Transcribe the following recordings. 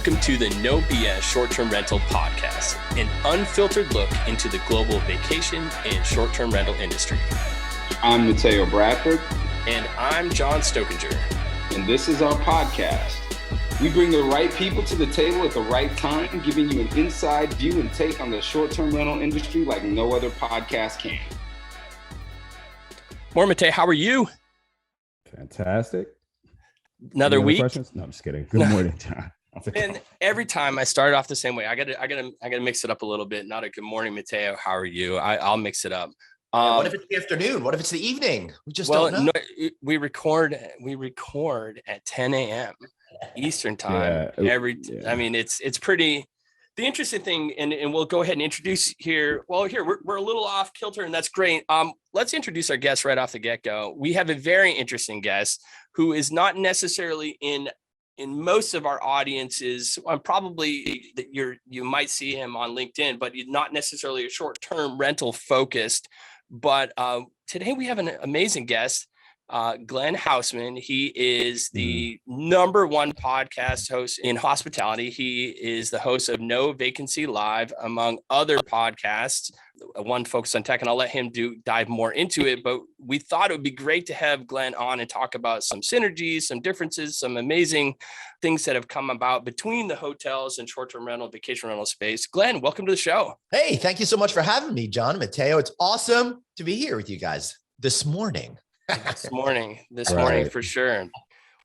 Welcome to the No BS Short-Term Rental Podcast, an unfiltered look into the global vacation and short-term rental industry. I'm Mateo Bradford. And I'm John Stokinger. And this is our podcast. We bring the right people to the table at the right time, giving you an inside view and take on the short-term rental industry like no other podcast can. Morning, Mateo. How are you? Fantastic. Another week? Questions? No, I'm just kidding. Good morning, John. And every time I start off the same way. I gotta mix it up a little bit. Not a good morning, Mateo. How are you? I'll mix it up. What if it's the afternoon? What if it's the evening? We just don't know. No, we record at 10 a.m. Eastern time. I mean, it's pretty. The interesting thing, and we'll go ahead and introduce here. Well, we're a little off kilter, and that's great. Let's introduce our guest right off the get-go. We have a very interesting guest who is not necessarily in most of our audiences. Probably that you might see him on LinkedIn, but not necessarily a short-term rental focused. But today we have an amazing guest, Glenn Haussman. He is the number one podcast host in hospitality. He is the host of No Vacancy Live, among other podcasts, one focused on tech, and I'll let him dive more into it. But we thought it would be great to have Glenn on and talk about some synergies, some differences, some amazing things that have come about between the hotels and short-term rental, vacation rental space. Glenn, welcome to the show. Hey, thank you so much for having me, John and Mateo. It's awesome to be here with you guys this morning. This morning for sure.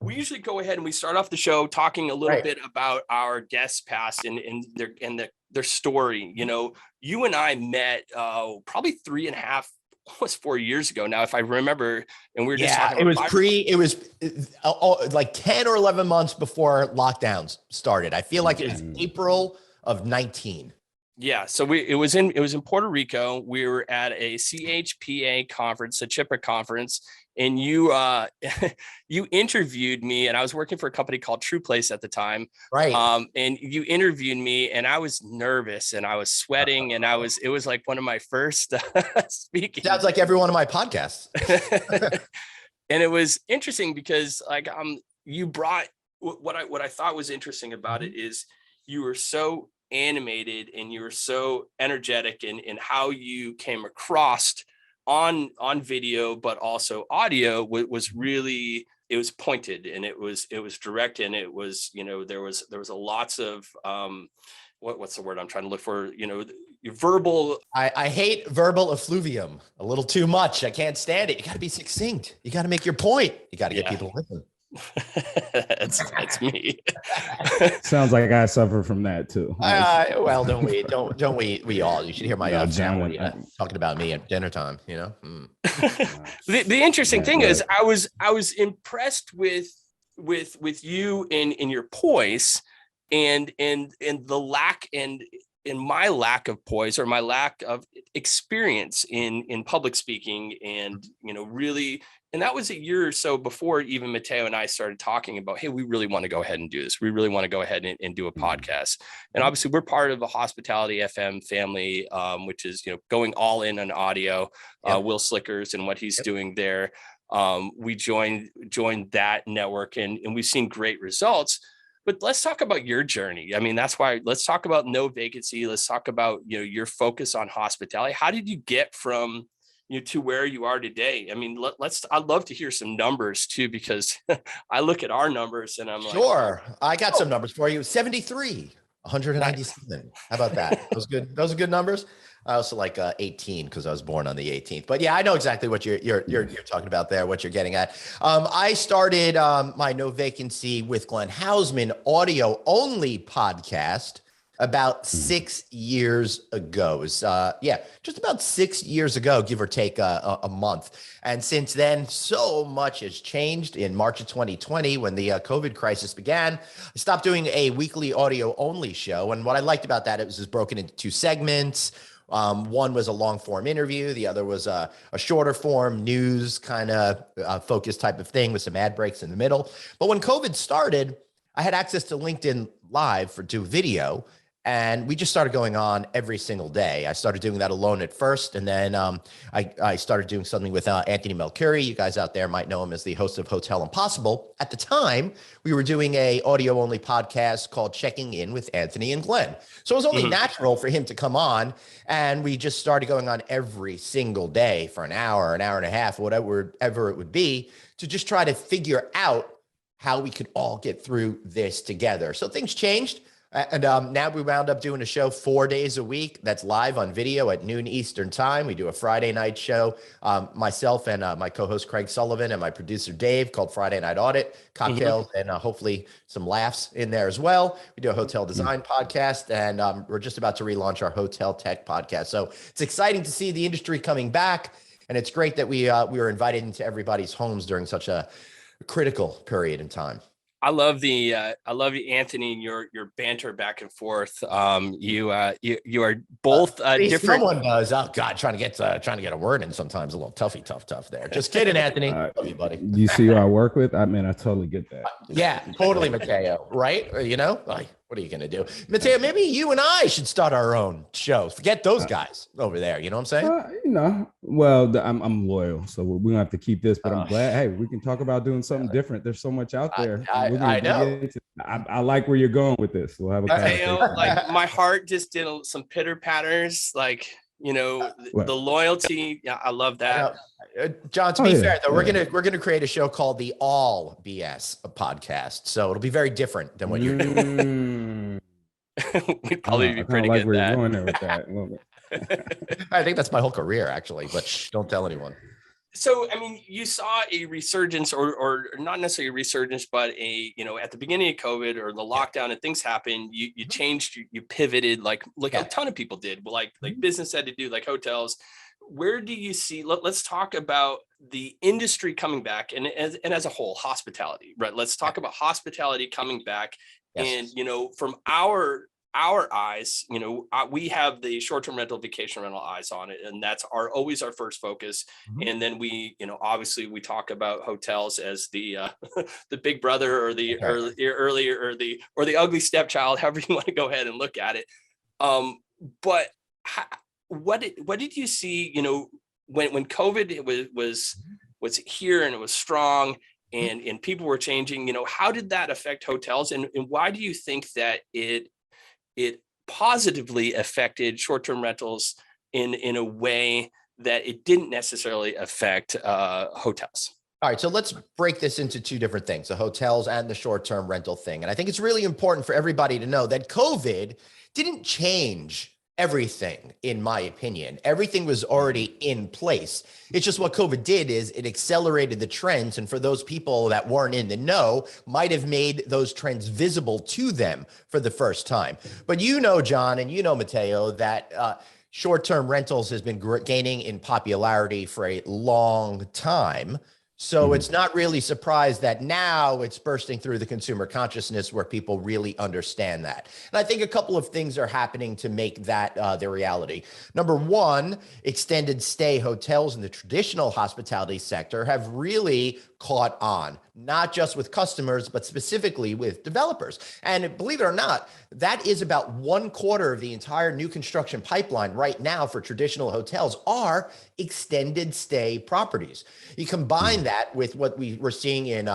We usually go ahead and we start off the show talking a little bit about our guests past and their story. You know, you and I met probably 3.5, almost 4 years ago now, if I remember. And we were just talking. It was like 10 or 11 months before lockdowns started. I feel like it was April of 19. Yeah, so it was in Puerto Rico. We were at a CHPA conference, a CHIPA conference, and you you interviewed me, and I was working for a company called True Place at the time. Right. And you interviewed me, and I was nervous, and I was sweating, and it was like one of my first speaking. Sounds like every one of my podcasts. And it was interesting because you brought what I thought was interesting about it is you were so animated and you were so energetic in how you came across on video, but also audio was really, it was pointed and it was direct, and it was, there was a lots of what's the word I'm trying to look for, your verbal. I hate verbal effluvium a little too much. I can't stand it. You got to be succinct. You got to make your point. You got to get people to listen. That's me. Sounds like I suffer from that too. Well, don't we all? You should hear my family talking about me at dinner time. The interesting thing is, I was impressed with you in your poise and the lack and in my lack of poise or my lack of experience in public speaking, and really. And that was a year or so before even Mateo and I started talking about, hey, we really want to go ahead and do this. We really want to go ahead and do a podcast. And obviously we're part of the Hospitality FM family, which is, going all in on audio. Will Slickers and what he's doing there. We joined that network and we've seen great results. But let's talk about your journey. I mean, that's why let's talk about No Vacancy. Let's talk about, your focus on hospitality. How did you get from to where you are today? I mean, I'd love to hear some numbers too, because I look at our numbers and I'm like, sure. I got some numbers for you. 73, 197. How about that? Those are good numbers. I also like 18 because I was born on the 18th. But yeah, I know exactly what you're talking about there, what you're getting at. I started my No Vacancy with Glenn Haussman audio only podcast about 6 years ago. Just about 6 years ago, give or take a month. And since then, so much has changed. In March of 2020, when the COVID crisis began, I stopped doing a weekly audio only show. And what I liked about that, it was just broken into 2 segments. One was a long form interview. The other was a shorter form news kind of focused type of thing with some ad breaks in the middle. But when COVID started, I had access to LinkedIn Live for do video. And we just started going on every single day. I started doing that alone at first. And then I started doing something with Anthony Melcuri. You guys out there might know him as the host of Hotel Impossible. At the time, we were doing a audio only podcast called Checking In with Anthony and Glenn. So it was only natural for him to come on. And we just started going on every single day for an hour and a half, whatever it would be, to just try to figure out how we could all get through this together. So things changed. And now we wound up doing a show 4 days a week that's live on video at noon Eastern time. We do a Friday night show, myself and my co-host Craig Sullivan and my producer Dave, called Friday Night Audit, cocktails and hopefully some laughs in there as well. We do a hotel design podcast, and we're just about to relaunch our hotel tech podcast. So it's exciting to see the industry coming back. And it's great that we were invited into everybody's homes during such a critical period in time. I love you, Anthony, and your banter back and forth. You are both different. Someone does. Oh God, trying to get a word in sometimes a little tough there. Just kidding, Anthony. Love you, buddy. You see who I work with? I totally get that. Yeah, totally, Mateo. Right? You know, like, what are you gonna do, Mateo? Maybe you and I should start our own show. Forget those guys over there. You know what I'm saying? Well, I'm loyal, so we're gonna have to keep this. But I'm glad. Hey, we can talk about doing something different. There's so much out there. I know. I like where you're going with this. We'll have a conversation. Like my heart just did some pitter patters. Like, you know, the loyalty. Yeah, I love that. John, to be fair though, we're gonna create a show called the All BS Podcast. So it'll be very different than what you're doing. We'd probably be pretty like good where at you're going there with that. A little bit. I think that's my whole career, actually, but don't tell anyone. So, I mean, you saw a resurgence, or not necessarily a resurgence, but at the beginning of COVID or the lockdown and things happened, you changed, you pivoted, like a ton of people did, like business had to do, like hotels. Where do you see, let's talk about the industry coming back and as a whole, hospitality, right? Let's talk about hospitality coming back. Yes. And, from our eyes, we have the short-term rental, vacation rental eyes on it. And that's always our first focus. And then we, obviously we talk about hotels as the the big brother or the the ugly stepchild, however you want to go ahead and look at it. But what did you see, when COVID was here and it was strong and people were changing, how did that affect hotels? And why do you think that it positively affected short-term rentals in a way that it didn't necessarily affect hotels? All right, so let's break this into two different things, the hotels and the short-term rental thing. And I think it's really important for everybody to know that COVID didn't change everything, in my opinion. Everything was already in place. It's just what COVID did is it accelerated the trends. And for those people that weren't in the know, might have made those trends visible to them for the first time. But John, and Mateo, that short-term rentals has been gaining in popularity for a long time. So it's not really surprised that now it's bursting through the consumer consciousness where people really understand that. And I think a couple of things are happening to make that the reality. Number one, extended stay hotels in the traditional hospitality sector have really caught on, not just with customers, but specifically with developers. And believe it or not, that is about 1/4 of the entire new construction pipeline right now for traditional hotels are extended stay properties. You combine that with what we were seeing in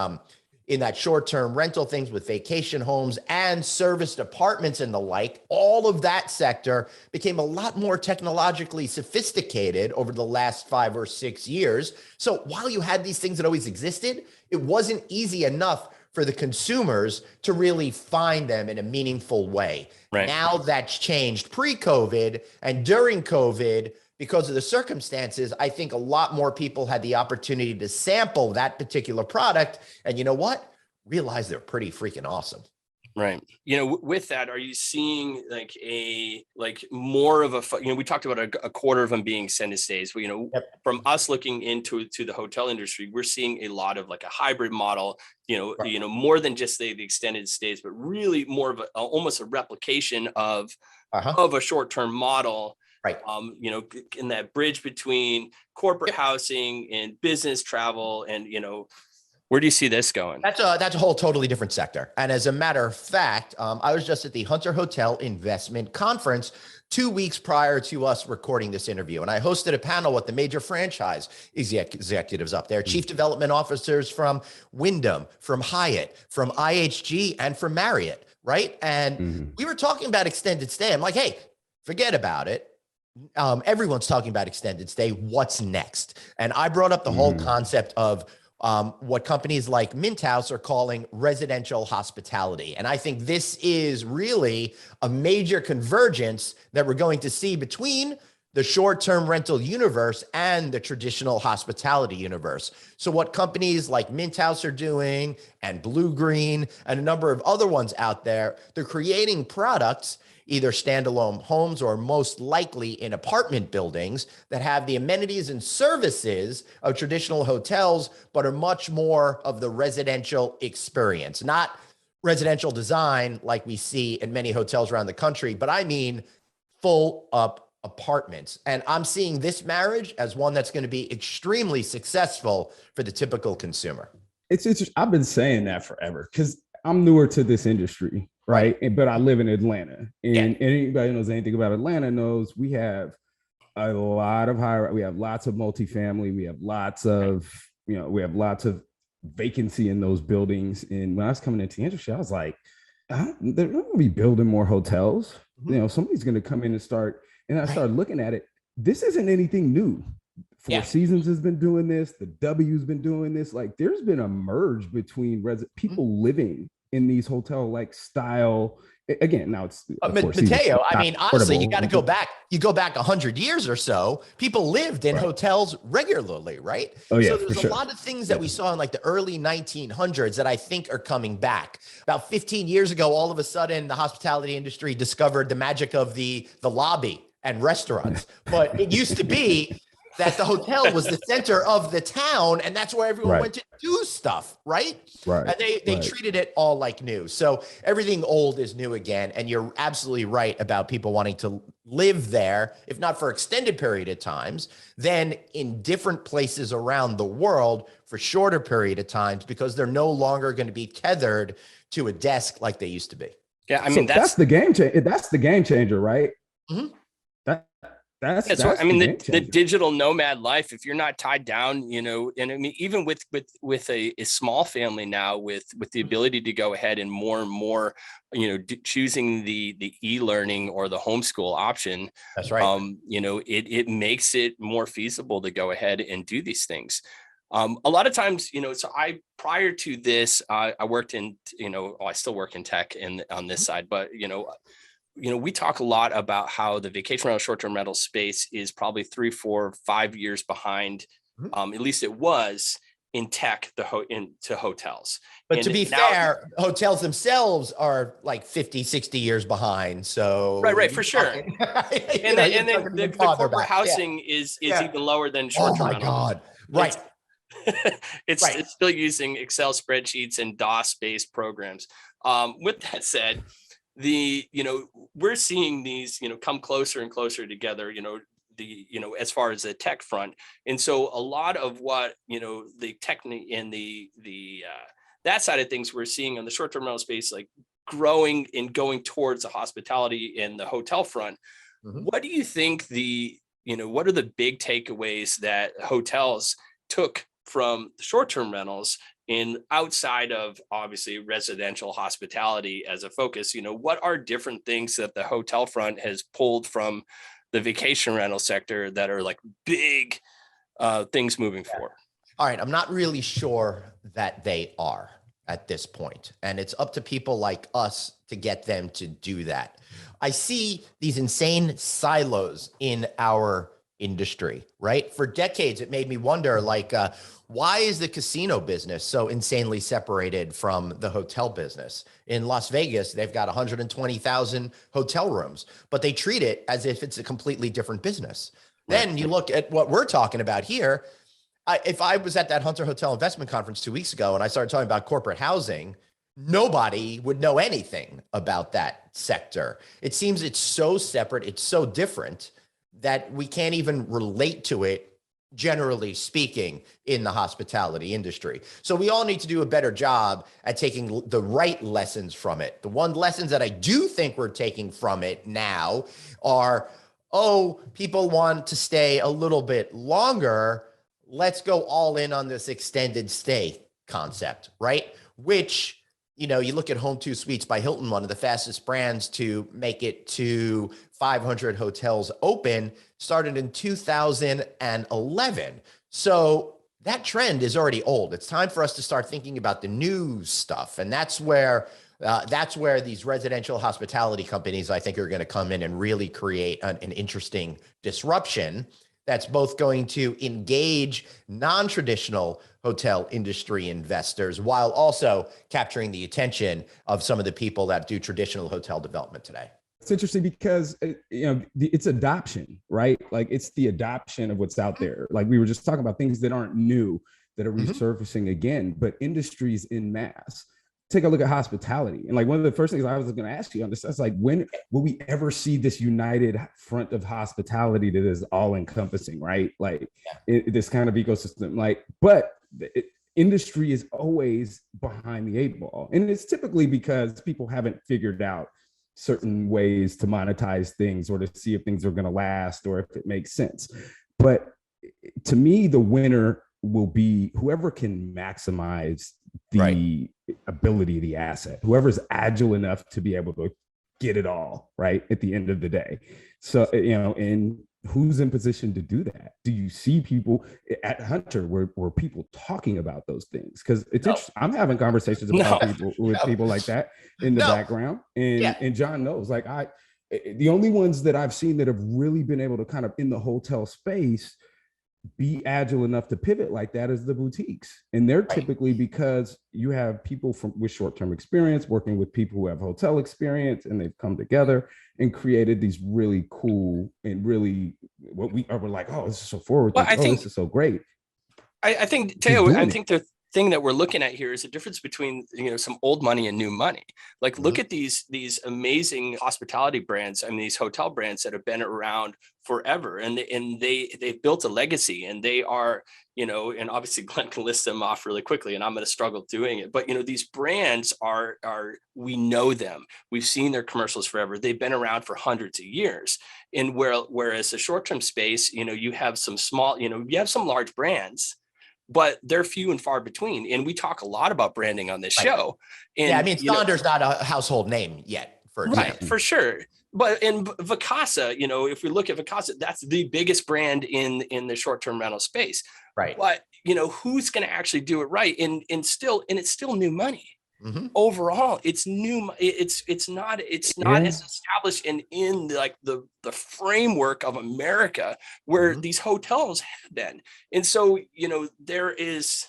that short-term rental things with vacation homes and serviced apartments and the like, all of that sector became a lot more technologically sophisticated over the last 5 or 6 years. So while you had these things that always existed, it wasn't easy enough for the consumers to really find them in a meaningful way. Right. Now that's changed pre-COVID, and during COVID, because of the circumstances, I think a lot more people had the opportunity to sample that particular product. And you know what? Realize they're pretty freaking awesome. Right. With that, are you seeing more of a, we talked about a quarter of them being extended stays. From us looking into the hotel industry, we're seeing a lot of like a hybrid model, more than just the extended stays, but really more of almost a replication of a short-term model. Right. In that bridge between corporate housing and business travel and, Where do you see this going? That's a whole totally different sector. And as a matter of fact, I was just at the Hunter Hotel Investment Conference 2 weeks prior to us recording this interview. And I hosted a panel with the major franchise executives up there, chief development officers from Wyndham, from Hyatt, from IHG, and from Marriott, right? And we were talking about extended stay. I'm like, hey, forget about it. Everyone's talking about extended stay. What's next? And I brought up the whole concept of what companies like Mint House are calling residential hospitality. And I think this is really a major convergence that we're going to see between the short-term rental universe and the traditional hospitality universe. So what companies like Mint House are doing, and Blue Green, and a number of other ones out there, they're creating products, either standalone homes or most likely in apartment buildings, that have the amenities and services of traditional hotels, but are much more of the residential experience, not residential design like we see in many hotels around the country, but I mean full up apartments. And I'm seeing this marriage as one that's going to be extremely successful for the typical consumer. It's I've been saying that forever because I'm newer to this industry. Right. But I live in Atlanta, and anybody who knows anything about Atlanta knows we have a lot of we have lots of multifamily. We have lots of, we have lots of vacancy in those buildings. And when I was coming into the industry, I was like, they're not going to be building more hotels. Somebody's going to come in and start. And I started looking at it. This isn't anything new. Four Seasons has been doing this. The W's been doing this. Like, there's been a merge between people living in these hotel-like style. Again, now it's Mateo. I mean, honestly, you got to go back. You go back 100 years or so. People lived in hotels regularly, right? Oh yeah. So there's a lot of things that we saw in like the early 1900s that I think are coming back. About 15 years ago, all of a sudden, the hospitality industry discovered the magic of the lobby and restaurants. But it used to be that the hotel was the center of the town, and that's where everyone went to do stuff, right? And they treated it all like new. So everything old is new again. And you're absolutely right about people wanting to live there, if not for extended period of times, then in different places around the world for shorter period of times, because they're no longer going to be tethered to a desk like they used to be. Yeah, I mean, that's the game changer. That's the game changer, right? That's I mean, the digital nomad life, if you're not tied down, and I mean, even with a small family now, with the ability to go ahead and more, choosing the e-learning or the homeschool option. That's right. It makes it more feasible to go ahead and do these things. A lot of times, so prior to this, I worked in, I still work in tech on this side, but, we talk a lot about how the vacation rental short-term rental space is probably 3, 4, 5 years behind. At least it was in tech into hotels. But to be fair, hotels themselves are like 50, 60 years behind. So right, for sure. And then the corporate housing is even lower than short-term rental. Oh my God. Right. It's still using Excel spreadsheets and DOS-based programs. With that said, we're seeing these, come closer and closer together, as far as the tech front. And so a lot of what, the tech and that side of things we're seeing on the short-term rental space, like growing and going towards the hospitality and the hotel front. What do you think what are the big takeaways that hotels took from the short-term rentals in outside of obviously residential hospitality as a focus? What are different things that the hotel front has pulled from the vacation rental sector that are like big things moving forward? All right. I'm not really sure that they are at this point, and it's up to people like us to get them to do that. I see these insane silos in our industry, right? For decades, it made me wonder, why is the casino business so insanely separated from the hotel business? In Las Vegas, they've got 120,000 hotel rooms, but they treat it as if it's a completely different business. Then you look at what we're talking about here. If I was at that Hunter Hotel Investment Conference 2 weeks ago and I started talking about corporate housing, nobody would know anything about that sector. It seems it's so separate, it's so different that we can't even relate to it generally speaking, in the hospitality industry. So we all need to do a better job at taking the right lessons from it. The one lessons that I do think we're taking from it now are, oh, people want to stay a little bit longer. Let's go all in on this extended stay concept, right? Which, you know, you look at Home2 Suites by Hilton, one of the fastest brands to make it to 500 hotels open, started in 2011. So that trend is already old. It's time for us to start thinking about the new stuff. And that's where these residential hospitality companies, I think, are going to come in and really create an interesting disruption that's both going to engage non-traditional hotel industry investors while also capturing the attention of some of the people that do traditional hotel development today. It's interesting because, it's adoption, right? Like it's the adoption of what's out there. Like we were just talking about things that aren't new, that are resurfacing again, but industries in mass. Take a look at hospitality. And like one of the first things I was going to ask you on this, that's like, when will we ever see this united front of hospitality that is all encompassing, right? Like this kind of ecosystem, but industry is always behind the 8 ball. And it's typically because people haven't figured out certain ways to monetize things or to see if things are going to last or if it makes sense. But to me, the winner will be whoever can maximize the ability of the asset, whoever's agile enough to be able to get it all right at the end of the day. So, and who's in position to do that? Do you see people at Hunter were people talking about those things? Because it's interesting. I'm having conversations about people like that in the background. And John knows, like the only ones that I've seen that have really been able to kind of in the hotel space be agile enough to pivot like that is the boutiques. And they're typically because you have people with short-term experience working with people who have hotel experience, and they've come together and created these really cool and really what we're like, oh, this is so forward. Well, this is so great. I think, Teo, I think the thing that we're looking at here is the difference between, some old money and new money. Like, look at these amazing hospitality brands. I mean, these hotel brands that have been around forever, and they've built a legacy, and they are, and obviously Glenn can list them off really quickly, and I'm going to struggle doing it. But, these brands are, we know them. We've seen their commercials forever. They've been around for hundreds of years. And whereas the short-term space, you have some small, you have some large brands, but they're few and far between. And we talk a lot about branding on this show. And, Sonder's not a household name yet, for example. Right, for sure. But in Vacasa, if we look at Vacasa, that's the biggest brand in the short-term rental space. Right. But, who's going to actually do it right? And it's still new money. Overall, it's new. It's not as established in the framework of America where these hotels have been. And so, there's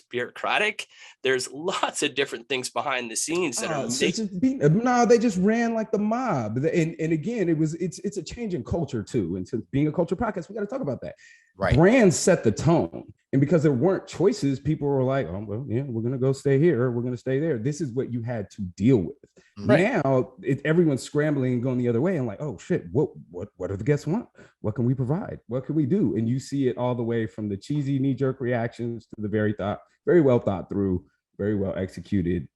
bureaucratic, there's lots of different things behind the scenes that they just ran like the mob. And again, it's a change in culture too. And so being a culture podcast, we got to talk about that. Right. Brands set the tone. And because there weren't choices, people were like, oh, well, yeah, we're going to go stay here, or we're going to stay there. This is what you had to deal with. Right. Now, everyone's scrambling and going the other way and like, oh, shit, what do the guests want? What can we provide? What can we do? And you see it all the way from the cheesy knee-jerk reactions to the very well thought through, very well executed,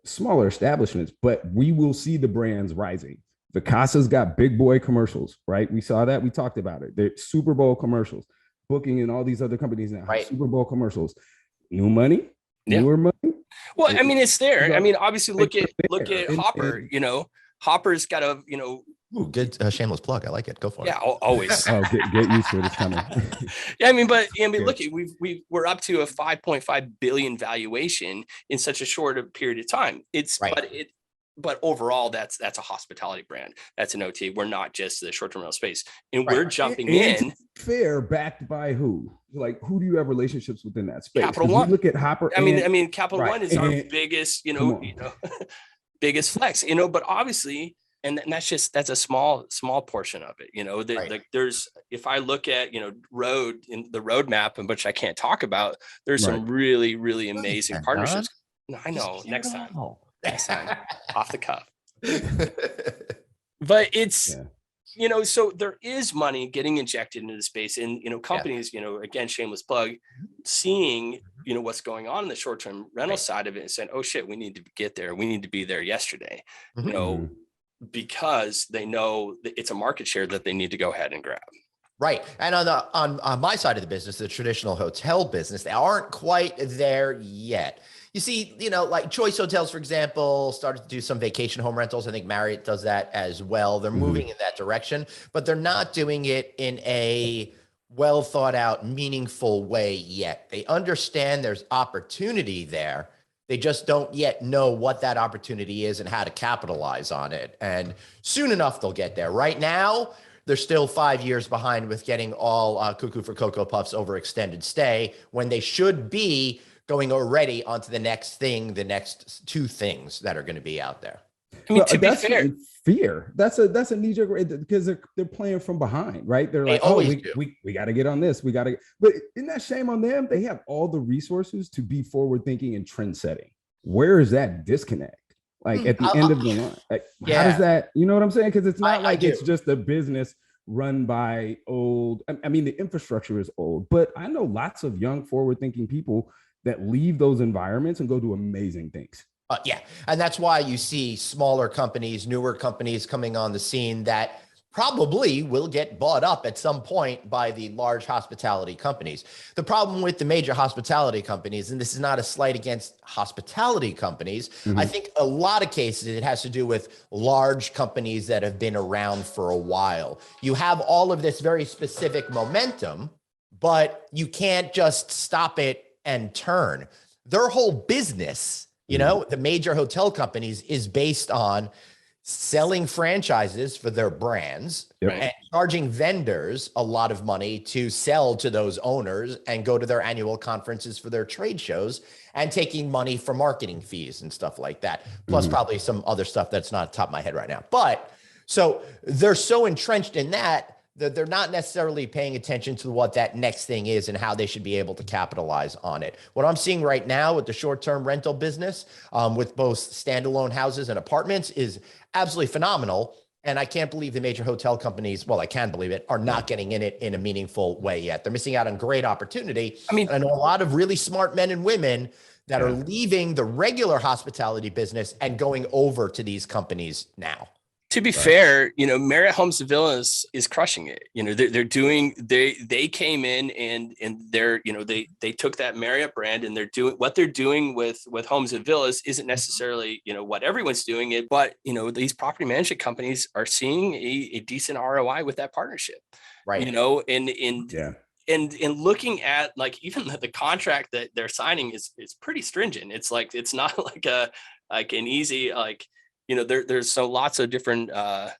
smaller establishments. But we will see the brands rising. Vacasa's got big boy commercials, right? We saw that. We talked about it. They're Super Bowl commercials. Booking and all these other companies now, Super Bowl commersions, new money, newer money. Well, I mean, it's there. I mean, obviously, look at Hopper. Hopper's got a Ooh, good shameless plug. I like it. Go for it. Yeah, always. Get used to it. It's coming. Yeah, look, we're up to a 5.5 billion valuation in such a short period of time. But overall, that's a hospitality brand. That's an OT. We're not just the short-term rental space, and we're jumping in. Fair, backed by who? Like, who do you have relationships within that space? Capital One. Look at Hopper. I mean, Capital One is our biggest, biggest flex. But obviously, and that's a small portion of it. There's, if I look at the roadmap, in which I can't talk about, there's some really, really amazing partnerships. No, I know. Next time, off the cuff. But it's so there is money getting injected into the space, and, companies, again, shameless plug, seeing, what's going on in the short-term rental side of it and saying, oh shit, we need to get there. We need to be there yesterday, because they know that it's a market share that they need to go ahead and grab. Right. And on my side of the business, the traditional hotel business, they aren't quite there yet. You see, like Choice Hotels, for example, started to do some vacation home rentals. I think Marriott does that as well. They're moving in that direction, but they're not doing it in a well thought out, meaningful way yet. They understand there's opportunity there. They just don't yet know what that opportunity is and how to capitalize on it. And soon enough, they'll get there. Right now, they're still 5 years behind with getting all cuckoo for Cocoa Puffs over extended stay, when they should be going already onto the next thing, the next two things that are going to be out there. I mean, to be fair, fear. That's a knee jerk, because they're playing from behind, right? They're like, we got to get on this. But isn't that shame on them? They have all the resources to be forward thinking and trend setting. Where is that disconnect? Like at the end of the line, like, how does that, you know what I'm saying? Because it's not like it's just a business run by old. I mean, the infrastructure is old, but I know lots of young forward thinking people that leave those environments and go do amazing things. And that's why you see smaller companies, newer companies coming on the scene that probably will get bought up at some point by the large hospitality companies. The problem with the major hospitality companies, and this is not a slight against hospitality companies, I think a lot of cases it has to do with large companies that have been around for a while. You have all of this very specific momentum, but you can't just stop it and turn. Their whole business, the major hotel companies, is based on selling franchises for their brands and charging vendors a lot of money to sell to those owners and go to their annual conferences for their trade shows, and taking money for marketing fees and stuff like that. Plus probably some other stuff that's not top of my head right now. But so they're so entrenched in that they're not necessarily paying attention to what that next thing is and how they should be able to capitalize on it. What I'm seeing right now with the short-term rental business, with both standalone houses and apartments, is absolutely phenomenal. And I can't believe the major hotel companies, well, I can believe it, are not getting in it in a meaningful way yet. They're missing out on great opportunity. I mean, I know a lot of really smart men and women that are leaving the regular hospitality business and going over to these companies now. To be fair, Marriott Homes and Villas is crushing it. They're doing, they came in and they're, they took that Marriott brand, and they're doing what they're doing with Homes and Villas isn't necessarily, what everyone's doing it, but, these property management companies are seeing a decent ROI with that partnership, right? And looking at, like, even the contract that they're signing is pretty stringent. It's like, it's not like an easy, like, there's so lots of different,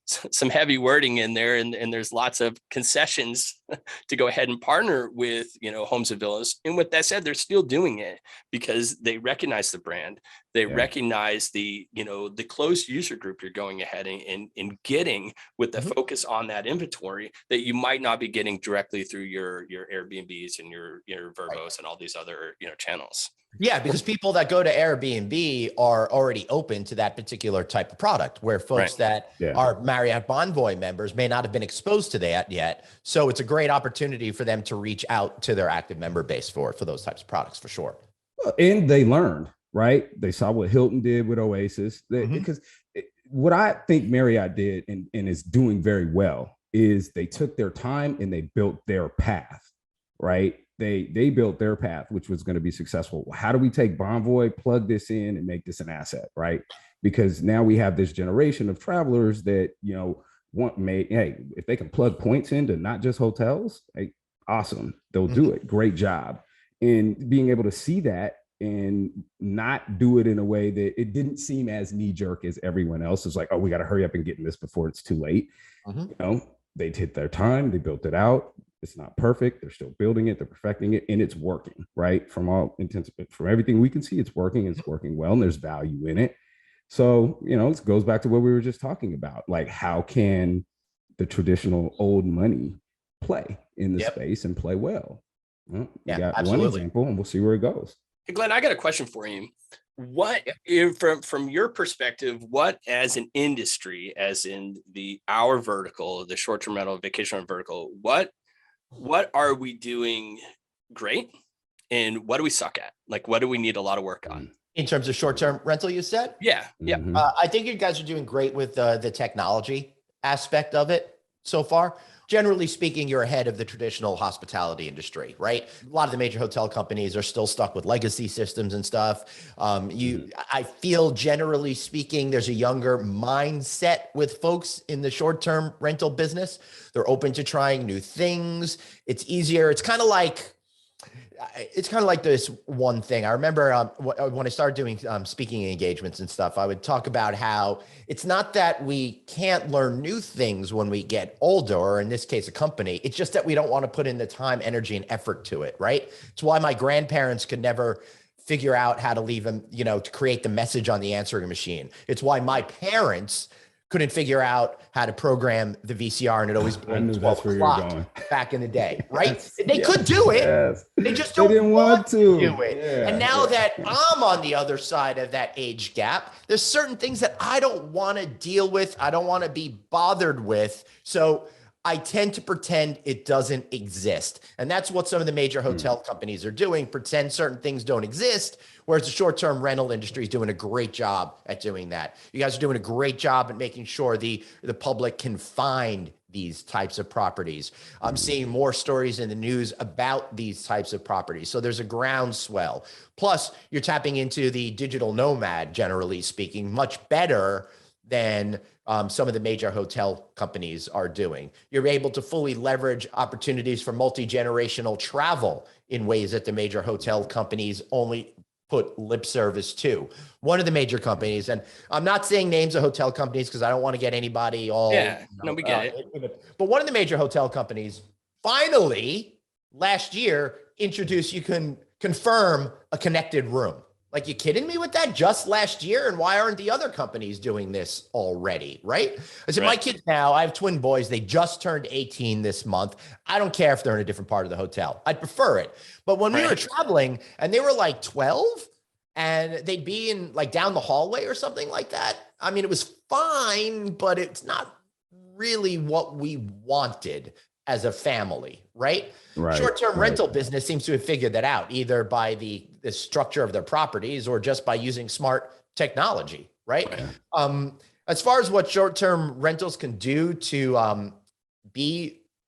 some heavy wording in there, and there's lots of concessions to go ahead and partner with, Homes and Villas. And with that said, they're still doing it because they recognize the brand. They recognize the closed user group you're going ahead and getting with the focus on that inventory that you might not be getting directly through your Airbnbs and your Vrbo's and all these other, channels. Yeah, because people that go to Airbnb are already open to that particular type of product, where folks that are Marriott Bonvoy members may not have been exposed to that yet. So it's a great opportunity for them to reach out to their active member base for those types of products, for sure. And they learned, right? They saw what Hilton did with Oasis. Because what I think Marriott did and is doing very well is they took their time and they built their path, right? They built their path, which was going to be successful. How do we take Bonvoy, plug this in, and make this an asset, right? Because now we have this generation of travelers that, if they can plug points into not just hotels, like, awesome, they'll do it. Great job. And being able to see that and not do it in a way that it didn't seem as knee jerk as everyone else is like, oh, we got to hurry up and get in this before it's too late. They hit their time, they built it out. It's not perfect. They're still building it. They're perfecting it, and it's working, right? From all intents, from everything we can see, it's working. It's working well, and there's value in it. So, it goes back to what we were just talking about. Like, how can the traditional old money play in the space and play well? Well, we got one example, and we'll see where it goes. Hey, Glenn, I got a question for you. from your perspective, what as an industry, as in our vertical, the short-term rental vacation rental vertical, what are we doing great and what do we suck at? Like, what do we need a lot of work on? In terms of short-term rental, you said? Yeah. I think you guys are doing great with the technology aspect of it so far. Generally speaking, you're ahead of the traditional hospitality industry, right? A lot of the major hotel companies are still stuck with legacy systems and stuff. I feel generally speaking, there's a younger mindset with folks in the short-term rental business. They're open to trying new things. It's easier. It's kind of like this one thing. I remember when I started doing speaking engagements and stuff, I would talk about how it's not that we can't learn new things when we get older, or in this case, a company. It's just that we don't want to put in the time, energy, and effort to it, right? It's why my grandparents could never figure out how to leave them, to create the message on the answering machine. It's why my parents couldn't figure out how to program the VCR, and it always knew that's where you were going back in the day, right? They could do it. Yes. They just didn't want to do it. Yeah. And now that I'm on the other side of that age gap, there's certain things that I don't want to deal with. I don't want to be bothered with. So I tend to pretend it doesn't exist. And that's what some of the major hotel companies are doing, pretend certain things don't exist, whereas the short-term rental industry is doing a great job at doing that. You guys are doing a great job at making sure the public can find these types of properties. I'm seeing more stories in the news about these types of properties. So there's a groundswell. Plus, you're tapping into the digital nomad, generally speaking, much better than some of the major hotel companies are doing. You're able to fully leverage opportunities for multi-generational travel in ways that the major hotel companies only put lip service to. One of the major companies, and I'm not saying names of hotel companies because I don't want to get anybody all. Yeah, no, we get it. But one of the major hotel companies finally last year introduced, you can confirm a connected room. Like, you kidding me with that just last year? And why aren't the other companies doing this already, right? I said, my kids now, I have twin boys. They just turned 18 this month. I don't care if they're in a different part of the hotel. I'd prefer it. But when we were traveling and they were like 12 and they'd be in like down the hallway or something like that, I mean, it was fine, but it's not really what we wanted as a family, right? Short-term rental business seems to have figured that out, either by the structure of their properties or just by using smart technology, right? As far as what short-term rentals can do to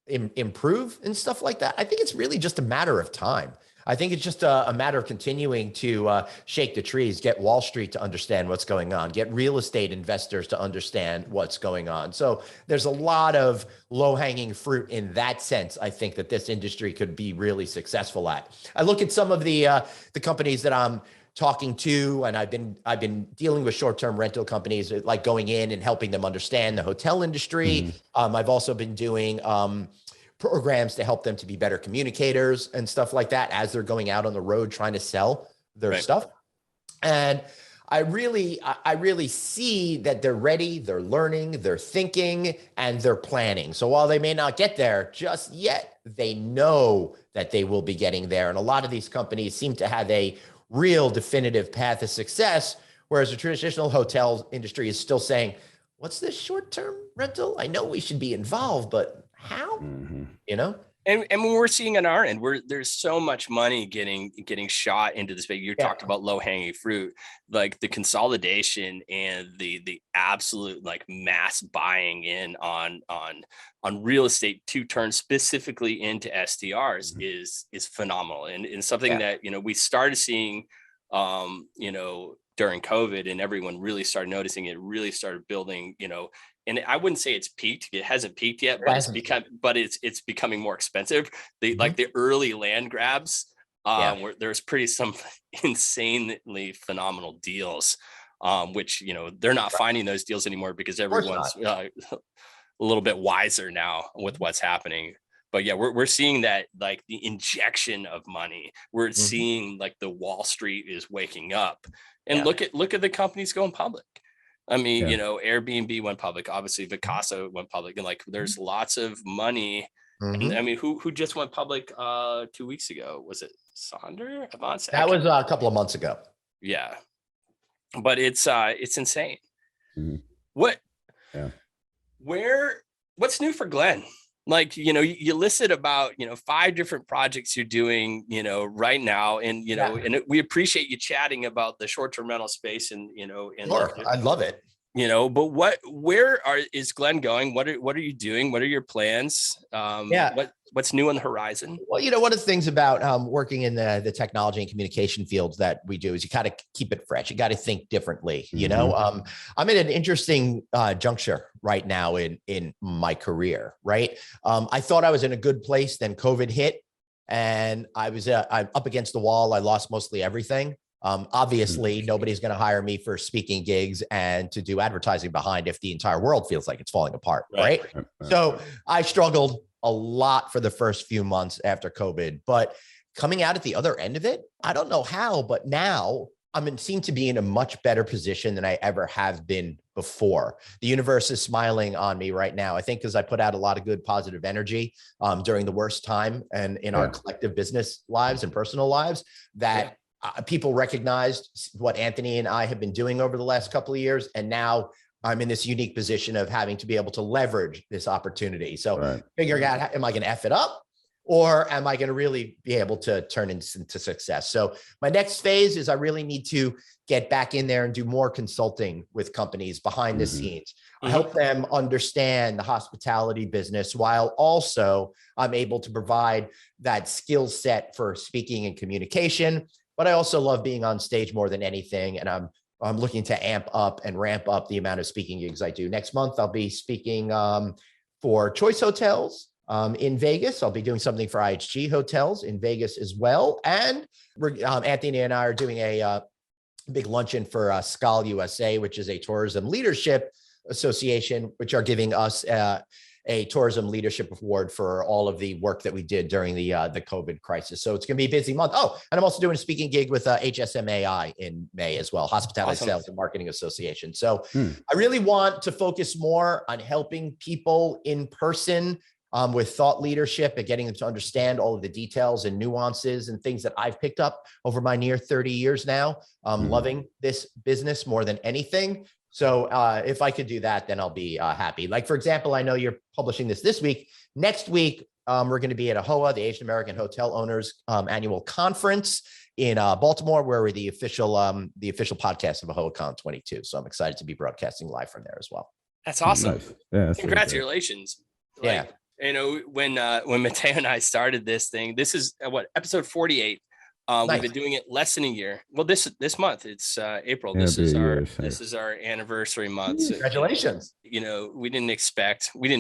improve and stuff like that, I think it's really just a matter of time. I think it's just a matter of continuing to shake the trees, get Wall Street to understand what's going on, get real estate investors to understand what's going on. So there's a lot of low-hanging fruit in that sense. I think that this industry could be really successful at. I look at some of the companies that I'm talking to, and I've been dealing with short-term rental companies, like going in and helping them understand the hotel industry. I've also been doing programs to help them to be better communicators and stuff like that as they're going out on the road trying to sell their stuff. And I really see that they're ready, they're learning, they're thinking, and they're planning. So while they may not get there just yet, they know that they will be getting there. And a lot of these companies seem to have a real definitive path of success, whereas the traditional hotel industry is still saying, what's this short-term rental? I know we should be involved, but how? And when we're seeing on our end, there's so much money getting shot into this. You talked about low hanging fruit, like the consolidation and the absolute like mass buying in on real estate to turn specifically into STRs is phenomenal, and something that we started seeing during COVID, and everyone really started noticing it, really started building, and I wouldn't say it's peaked. It hasn't peaked yet, but it's becoming more expensive. Like the early land grabs, where there's some insanely phenomenal deals, which, they're not finding those deals anymore because everyone's a little bit wiser now with what's happening. But yeah, we're seeing that, like the injection of money. We're seeing like the Wall Street is waking up, and look at the companies going public. I mean, Airbnb went public. Obviously, Vacasa went public, and like there's lots of money. And, I mean, who just went public 2 weeks ago? Was it Sonder? That was a couple of months ago. Yeah. but it's insane. Mm-hmm. What's new for Glenn? Like, you listed about, 5 different projects you're doing, right now. And, and we appreciate you chatting about the short-term rental space and, and sure. I love it. But where is Glenn going? What are you doing? What are your plans? What's new on the horizon? Well, one of the things about working in the technology and communication fields that we do is you got to keep it fresh. You got to think differently. Mm-hmm. I'm in an interesting juncture right now in my career. Right. I thought I was in a good place. Then COVID hit and I'm up against the wall. I lost mostly everything. Obviously, nobody's going to hire me for speaking gigs and to do advertising behind if the entire world feels like it's falling apart. Right. So I struggled a lot for the first few months after COVID, but coming out at the other end of it, I don't know how, but now seem to be in a much better position than I ever have been before. The universe is smiling on me right now. I think because I put out a lot of good positive energy during the worst time and in our collective business lives and personal lives that people recognized what Anthony and I have been doing over the last couple of years. And now I'm in this unique position of having to be able to leverage this opportunity. So figuring out, am I going to F it up or am I going to really be able to turn into success? So my next phase is I really need to get back in there and do more consulting with companies behind the scenes. I help them understand the hospitality business while also I'm able to provide that skill set for speaking and communication. But I also love being on stage more than anything. And I'm looking to amp up and ramp up the amount of speaking gigs I do. Next month, I'll be speaking for Choice Hotels in Vegas. I'll be doing something for IHG Hotels in Vegas as well. And Anthony and I are doing a big luncheon for SCAL USA, which is a tourism leadership association, which are giving us a tourism leadership award for all of the work that we did during the COVID crisis. So it's going to be a busy month. Oh, and I'm also doing a speaking gig with HSMAI in May as well, Hospitality Sales and Marketing Association. So I really want to focus more on helping people in person with thought leadership and getting them to understand all of the details and nuances and things that I've picked up over my near 30 years now. Loving this business more than anything. So if I could do that, then I'll be happy. Like, for example, I know you're publishing this week. Next week, we're going to be at AHOA, the Asian American Hotel Owners Annual Conference in Baltimore, where we're the official podcast of AHOACon 22. So I'm excited to be broadcasting live from there as well. That's awesome. Nice. Yeah, that's congratulations. Yeah. When Mateo and I started this thing, this is episode 48. Nice. We've been doing it less than a year. Well, this month, it's April. This is our anniversary month. So, congratulations. We didn't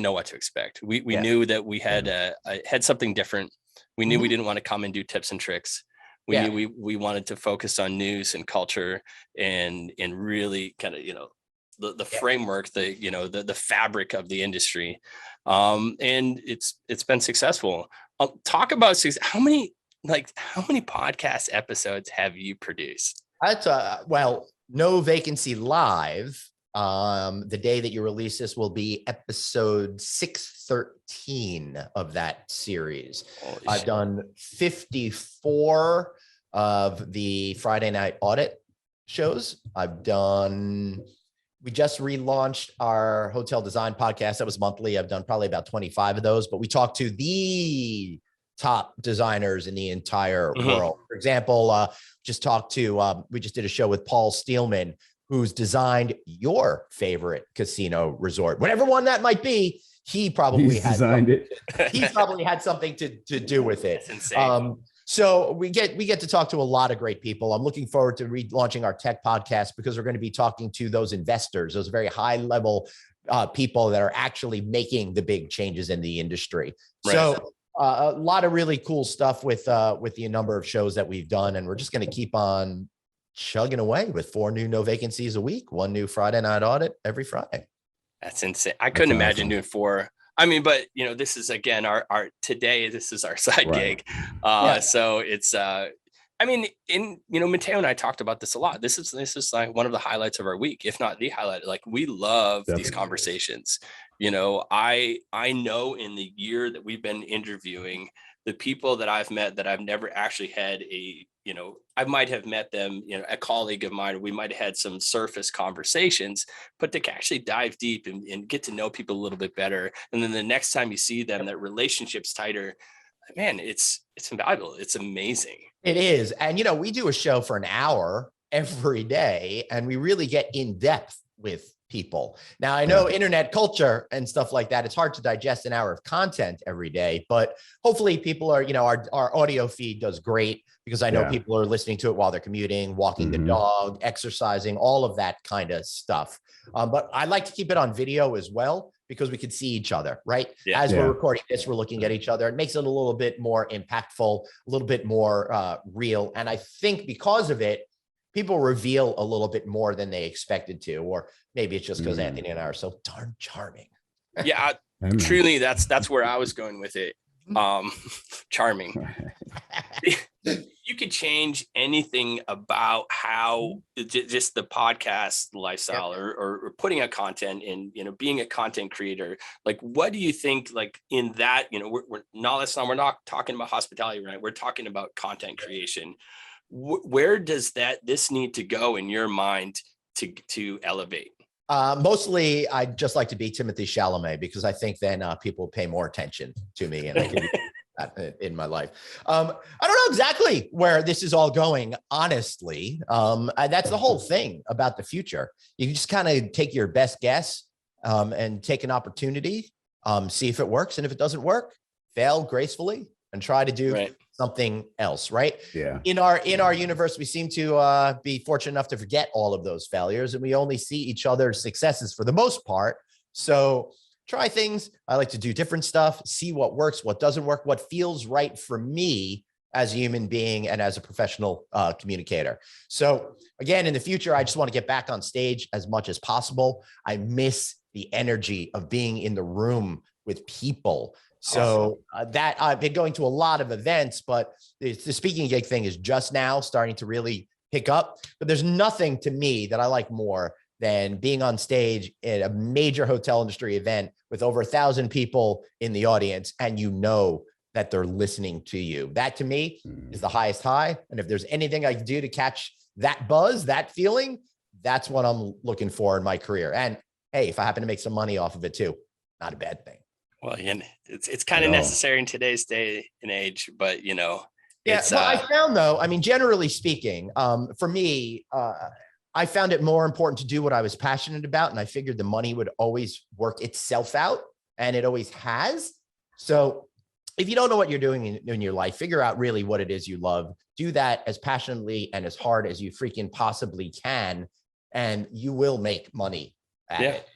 know what to expect. We knew that we had had something different. We knew we didn't want to come and do tips and tricks. We knew we wanted to focus on news and culture and really kind of, the framework, the fabric of the industry. And it's been successful. Talk about how many podcast episodes have you produced? That's No Vacancy Live. The day that you release this will be episode 613 of that series. I've done 54 of the Friday night audit shows. We just relaunched our hotel design podcast. That was monthly. I've done probably about 25 of those, but we talked to the top designers in the entire world. For example, we just did a show with Paul Steelman, who's designed your favorite casino resort, whatever one that might be. He probably had something to do with it. That's insane. So we get to talk to a lot of great people. I'm looking forward to relaunching our tech podcast because we're going to be talking to those investors, those very high level people that are actually making the big changes in the industry. Right. So a lot of really cool stuff with the number of shows that we've done. And we're just going to keep on chugging away with 4 new No Vacancies a week, 1 new Friday night audit every Friday. That's insane. I couldn't imagine doing 4. I mean, but this is again, our today, this is our side gig. So it's, Mateo and I talked about this a lot. This is like one of the highlights of our week, if not the highlight. Like, we love these conversations. I know in the year that we've been interviewing, the people that I've met that I've never actually had a I might have met them, a colleague of mine, we might have had some surface conversations, but to actually dive deep and get to know people a little bit better. And then the next time you see them, that relationship's tighter, man, it's invaluable. It's amazing. It is. And, we do a show for an hour every day, and we really get in depth with people. Now, I know internet culture and stuff like that, it's hard to digest an hour of content every day, but hopefully people are, our audio feed does great, because I know people are listening to it while they're commuting, walking the dog, exercising, all of that kind of stuff. But I like to keep it on video as well, because we can see each other, right? Yeah. As we're recording this, we're looking at each other. It makes it a little bit more impactful, a little bit more real. And I think because of it, people reveal a little bit more than they expected to, or maybe it's just because Anthony and I are so darn charming. Yeah, truly, that's where I was going with it. Charming. You could change anything about how just the podcast lifestyle or putting out content and, being a content creator. Like, what do you think, like in that, we're not talking about hospitality, right? We're talking about content creation. Where does this need to go in your mind to elevate? Mostly, I'd just like to be Timothy Chalamet, because I think then people pay more attention to me, and I can do that in my life. I don't know exactly where this is all going, honestly. That's the whole thing about the future. You just kind of take your best guess and take an opportunity, see if it works. And if it doesn't work, fail gracefully and try to do something else, right? Yeah. In our universe, we seem to be fortunate enough to forget all of those failures, and we only see each other's successes for the most part. So try things. I like to do different stuff, see what works, what doesn't work, what feels right for me as a human being and as a professional communicator. So again, in the future, I just want to get back on stage as much as possible. I miss the energy of being in the room with people. So that I've been going to a lot of events, but the speaking gig thing is just now starting to really pick up. But there's nothing to me that I like more than being on stage at a major hotel industry event with over 1,000 people in the audience, and that they're listening to you. That to me is the highest high. And if there's anything I can do to catch that buzz, that feeling, that's what I'm looking for in my career. And hey, if I happen to make some money off of it too, not a bad thing. Well, it's kind of necessary in today's day and age, but I found though, I mean, generally speaking, for me, I found it more important to do what I was passionate about. And I figured the money would always work itself out, and it always has. So if you don't know what you're doing in your life, figure out really what it is you love. Do that as passionately and as hard as you freaking possibly can, and you will make money at it.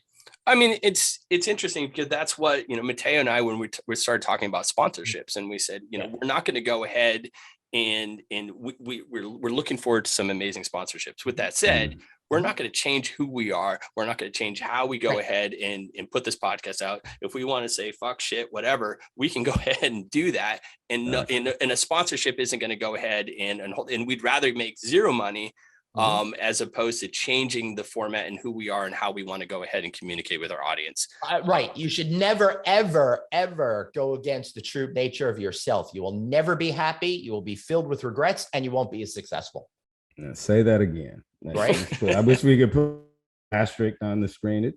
I mean, it's interesting because that's what, Matteo and I, when we started talking about sponsorships, and we said, we're not going to go ahead and we're looking forward to some amazing sponsorships. With that said, we're not going to change who we are. We're not going to change how we go ahead and put this podcast out. If we want to say fuck shit, whatever, we can go ahead and do that. And a sponsorship isn't going to go ahead and we'd rather make zero money as opposed to changing the format and who we are and how we want to go ahead and communicate with our audience. Right. You should never, ever, ever go against the true nature of yourself. You will never be happy. You will be filled with regrets, and you won't be as successful. Say that again. Right. I wish we could put asterisk on the screen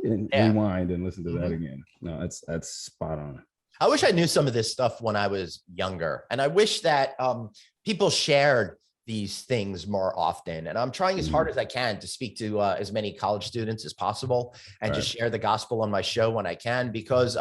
and rewind and listen to that again. No, that's spot on. I wish I knew some of this stuff when I was younger, and I wish that people shared these things more often. And I'm trying as hard as I can to speak to as many college students as possible and just share the gospel on my show when I can, because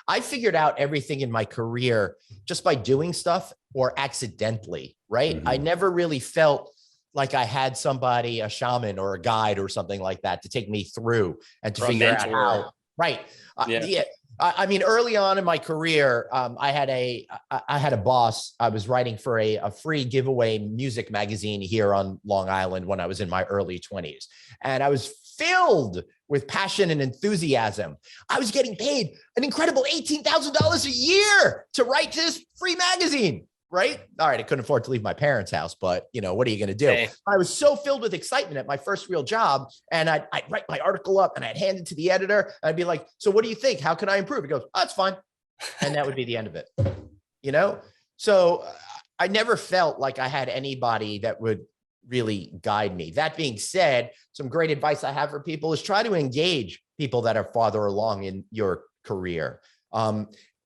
I figured out everything in my career just by doing stuff or accidentally, right? I never really felt like I had somebody, a shaman or a guide or something like that, to take me through and to figure out how. Right. I mean, early on in my career, I had a boss. I was writing for a free giveaway music magazine here on Long Island when I was in my early 20s. And I was filled with passion and enthusiasm. I was getting paid an incredible $18,000 a year to write this free magazine. Right. All right. I couldn't afford to leave my parents' house, but what are you going to do? Hey. I was so filled with excitement at my first real job, and I'd write my article up and I'd hand it to the editor. And I'd be like, so what do you think? How can I improve? He goes, oh, it's fine. And that would be the end of it. So I never felt like I had anybody that would really guide me. That being said, some great advice I have for people is try to engage people that are farther along in your career.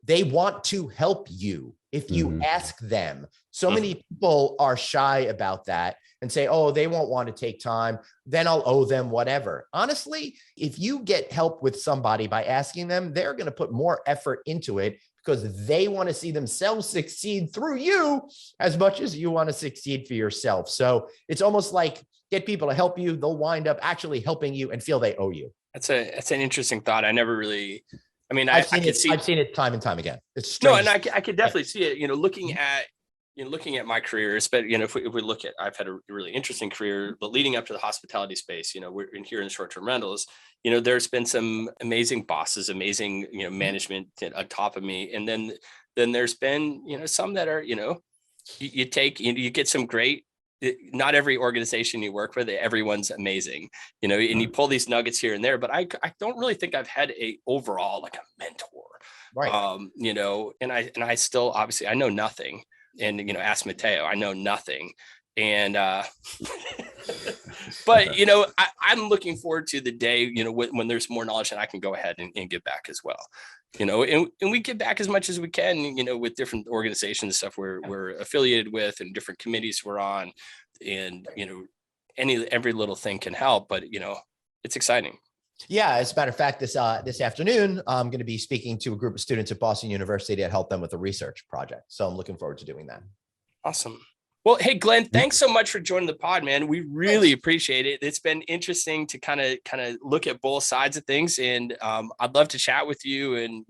They want to help you if you ask them. So many people are shy about that and say, oh, they won't want to take time, then I'll owe them whatever. Honestly, if you get help with somebody by asking them, they're going to put more effort into it because they want to see themselves succeed through you as much as you want to succeed for yourself. So it's almost like get people to help you. They'll wind up actually helping you and feel they owe you. That's an interesting thought. I never really, I mean, I've seen it time and time again. It's strange. No, and I could definitely see it, looking at my career, especially, if we look at, I've had a really interesting career, but leading up to the hospitality space, we're here in short-term rentals, there's been some amazing bosses, amazing, management on top of me. And then there's been, some that are, you get some great, not every organization you work with, everyone's amazing, and you pull these nuggets here and there, but I don't really think I've had overall like a mentor, right? And I still, obviously I know nothing. And, ask Mateo, I know nothing. And, but, I'm looking forward to the day, when there's more knowledge and I can go ahead and give back as well, and we give back as much as we can, with different organizations and stuff we're affiliated with and different committees we're on, and, every little thing can help, but, it's exciting. Yeah, as a matter of fact, this afternoon, I'm going to be speaking to a group of students at Boston University to help them with a research project. So I'm looking forward to doing that. Awesome. Well, hey, Glenn, thanks so much for joining the pod, man. We really appreciate it. It's been interesting to kind of look at both sides of things. And I'd love to chat with you and,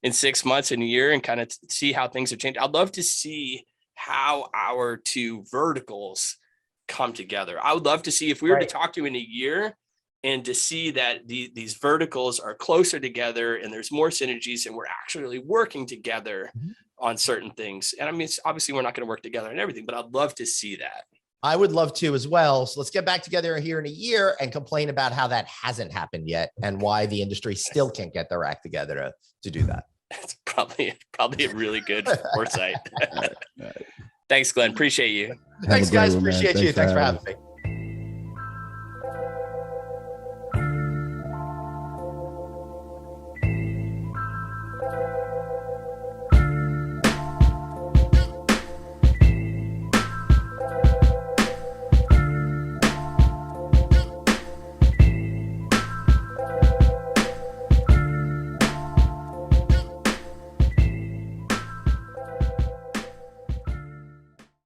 in 6 months and a year and kind of see how things have changed. I'd love to see how our two verticals come together. I would love to see if we were to talk to you in a year and to see that these verticals are closer together and there's more synergies and we're actually working together on certain things. And I mean, obviously we're not going to work together on everything, but I'd love to see that. I would love to as well. So let's get back together here in a year and complain about how that hasn't happened yet and why the industry still can't get their act together to do that. That's probably a really good foresight. Thanks, Glenn. Appreciate you. Thanks, guys. Appreciate you. Thanks for having me.